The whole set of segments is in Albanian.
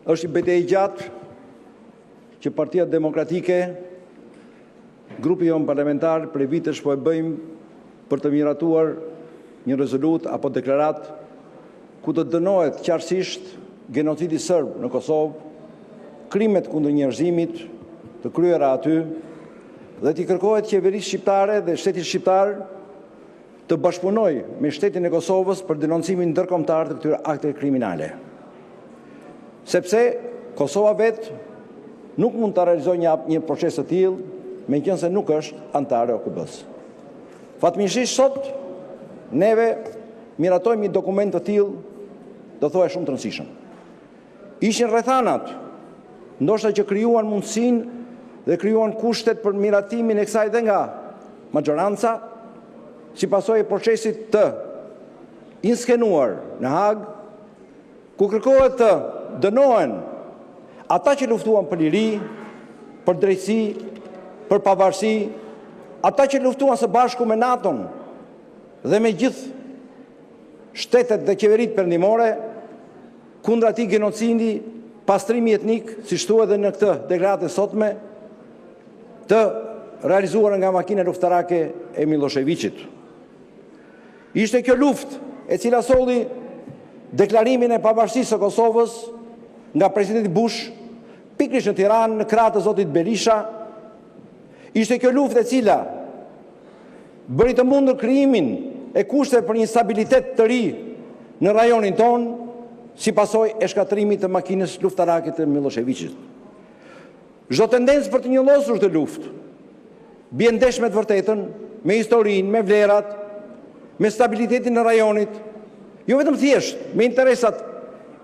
është i betejë gjatë që Partia Demokratike, grupi jonë parlamentar, prej vitesh po e bëjmë për të miratuar një rezolut apo deklarat ku të dënohet qartësisht genocidi serb në Kosovë, krimet kundër njerëzimit të kryera aty dhe t'i kërkohet qeverisë shqiptare dhe shtetit shqiptar të bashkëpunoj me shtetin e Kosovës për denoncimin ndërkombëtar të këtyre akteve kriminale. Sepse Kosova vetë nuk mund të realizojë një proces të tillë meqense nuk është antare OKB-s. Fatmirësisht sot neve miratojmë një dokument të tillë, do thojë shumë të rëndësishëm. Ishin rrethanat, ndoshta që krijuan mundësinë dhe krijuan kushtet për miratimin e kësaj dhe nga majoranca, si pasojë e procesit të inskenuar në Hag, ku kërkohet të dënohen ata që luftuan për liri, për drejtësi, për pavarësi, ata që luftuan së bashku me NATO-n dhe me gjithë shtetet dhe qeverit perëndimore kundër atij genocidi, pastrimi etnik, si thuhet edhe në këtë deklaratë sotme, të realizuar nga makina luftarake e Miloševićit. Ishte kjo luftë e cila solli deklarimin e pavarësisë së Kosovës nga presidenti Bush, pikërisht në Tiranë, në krah të zotit Berisha. Ishte kjo luftë e cila bëri të mundur krijimin e kushteve për një stabilitet të ri në rajonin tonë, si pasojë e shkatrimit të makinës luftarake të Miloševićit. Çdo tendencë për të njëllosur të luftë bie ndesh me të vërtetën, me historinë, me vlerat, me stabilitetin në rajonit, jo vetëm thjesht me interesat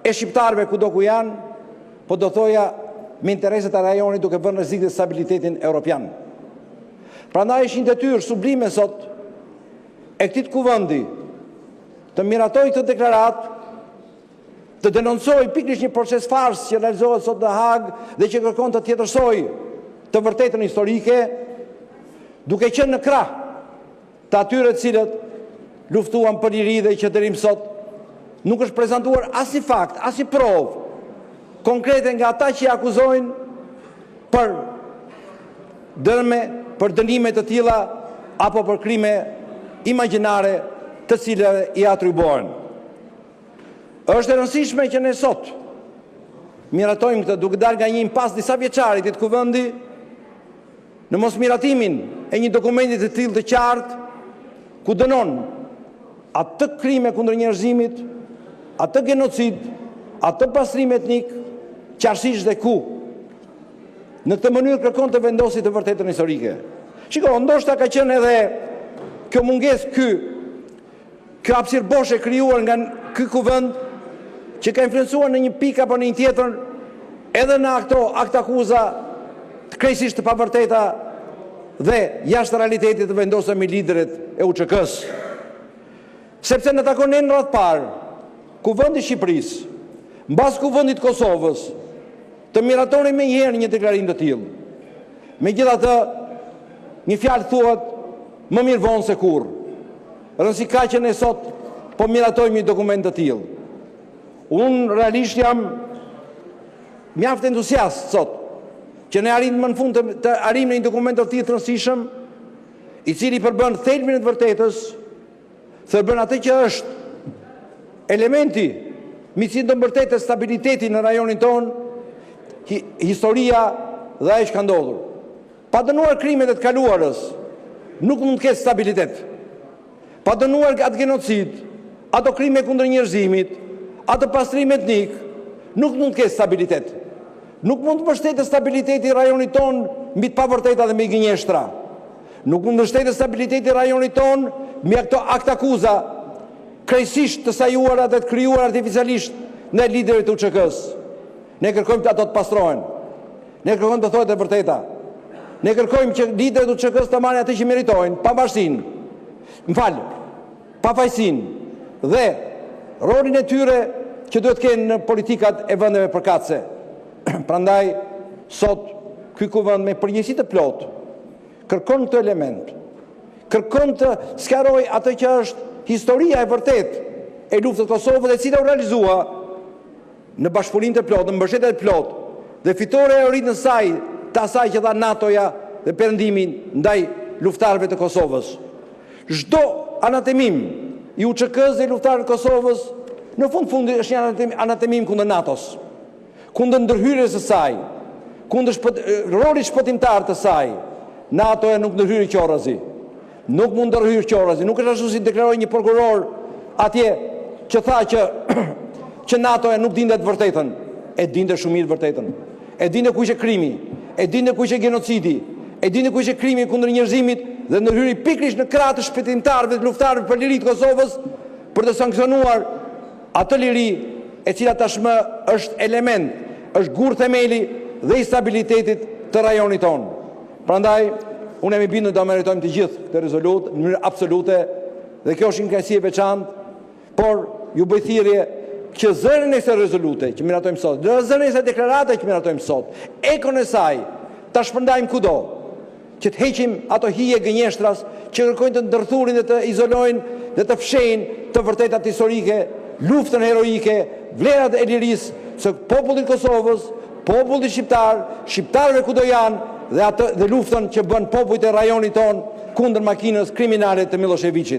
e shqiptarëve kudo ku janë, po do thoja me interesat e rajonit duke vënë rrezik të stabilitetin evropian. Prandaj është një detyrë sublime sot e këtij kuvendi të miratojë këtë deklaratë, të denoncojë pikërisht një proces farsë që realizohet sot në Hag dhe që kërkon të tjetërsojë të vërtetën historike, duke qenë në krah të atyre të cilët luftuan për liri dhe që deri më sot nuk është prezantuar asnjë fakt, asnjë provë konkrete nga ata që akuzojnë për dëme, për dënime të tilla apo për krime imagjinare të cilave i atribuohen. Është e rëndësishme që ne sot miratojmë këtë duke dalë nga një impas disa vjeçarit të kuvendi në mosmiratimin e një dokumenti të tillë të qartë ku dënon atë krime kundër njerëzimit, atë genocid, atë pastrim etnik, qartësisht dhe ku në këtë mënyrë kërkon të vendosë të vërtetën historike. Shiko, ndoshta ka qenë edhe kjo mungesë, kjo hapësirë boshe krijuar nga ky kuvend që ka influencuar në një pikë apo në një tjetër edhe në ato aktakuza të krejtësisht të pavërteta dhe jashtë realitetit të vendosur me liderët e UÇK-s. Sepse në takonin radh parë, kuvendi i Shqipërisë, mbas kuvendit të Kosovës, të miratoni më njëherë një deklarim të tillë. Megjithatë, një fjalë thuhet më mirë vonë se kurrë. Rëndësi ka që ne sot po miratojmë një dokument të tillë. Unë realisht jam mjaft entuziast sot që ne arrim më në fund të arrim në një dokument të tillë të rëndësishëm, i cili përbën thelbin e të vërtetës, përbën atë që është elementi misi të mbërtetë të stabiliteti në rajonin tonë, historia dhe ajo që ka ndodhur. Pa dënuar krimet e të kaluarës, nuk mund të ketë stabilitet. Pa dënuar atë genocid, ato krime kundër njerëzimit, atë pastrim etnik, nuk mund të ketë stabilitet. Nuk mund të mbështetet stabiliteti i rajonit tonë mbi të pavërteta dhe mbi gënjeshtra. Nuk mund të mbështetet stabiliteti i rajonit tonë mbi ato aktakuza krejtësisht të sajuara dhe të krijuara artificialisht në liderit të UÇK-s. Ne kërkojmë të ato të pastrohen. Ne kërkojmë të thohet e vërteta. Ne kërkojmë që liderët e UÇK-s të marrin atë që meritojnë, pavarësinë, pafajësinë dhe rolin e tyre që duhet kenë në politikat e vendeve përkatëse. Prandaj sot ky kuvend me përgjegjësi të plotë kërkon këtë element. Kërkon të sqarojë atë që është historia e vërtetë e luftës së Kosovës, e cila u realizua në bashkëpunim të plot, në mbështetje të plot, dhe fitore e rritë në saj, të asaj që dha NATO-ja dhe perëndimin ndaj luftarëve të Kosovës. Çdo anatemim i UÇK-s dhe luftarëve të Kosovës, në fundi është një anatemim kundër NATO-s, kundër ndërhyrjes së saj, kundër rolit shpëtimtar të saj. NATO-ja nuk ndërhyri qorrazi. Nuk mund ndërhyr qorrazi. Nuk është ashtu si deklaroi një prokuror atje që tha që NATO-ja nuk dinte të vërtetën. E dinte shumë mirë të vërtetën. E dinte ku ishte krimi, e dinte ku ishte genocidi, e dinte ku ishte krimi kundër njerëzimit dhe ndërhyri pikërisht në krah të shpëtimtarëve të luftarëve për liritë të Kosovës për të sankcionuar atë liri e cila tashmë është element, është gur themeli dhe i stabilitetit të rajonit tonë. Prandaj, unë jam i bindur do meritojmë të gjithë këtë rezolutë në mënyrë absolute dhe kjo është një kënaqësi e veçantë, por ju bëj thirrje që zërin e kësaj rezolute që miratojmë sot, zërin e kësaj deklarate që miratojmë sot, ekon e saj ta shpërndajmë kudo, që të heqim ato hije gënjeshtras që kërkojnë të ndërthurin dhe të izolojnë dhe të fshejnë të vërtetat historike, luftën heroike, vlerat e lirisë së popullit Kosovës, popullit shqiptar, shqiptarëve kudo janë dhe luftën që bën popujt e rajonit ton kundër makinës kriminale të Miloševićit.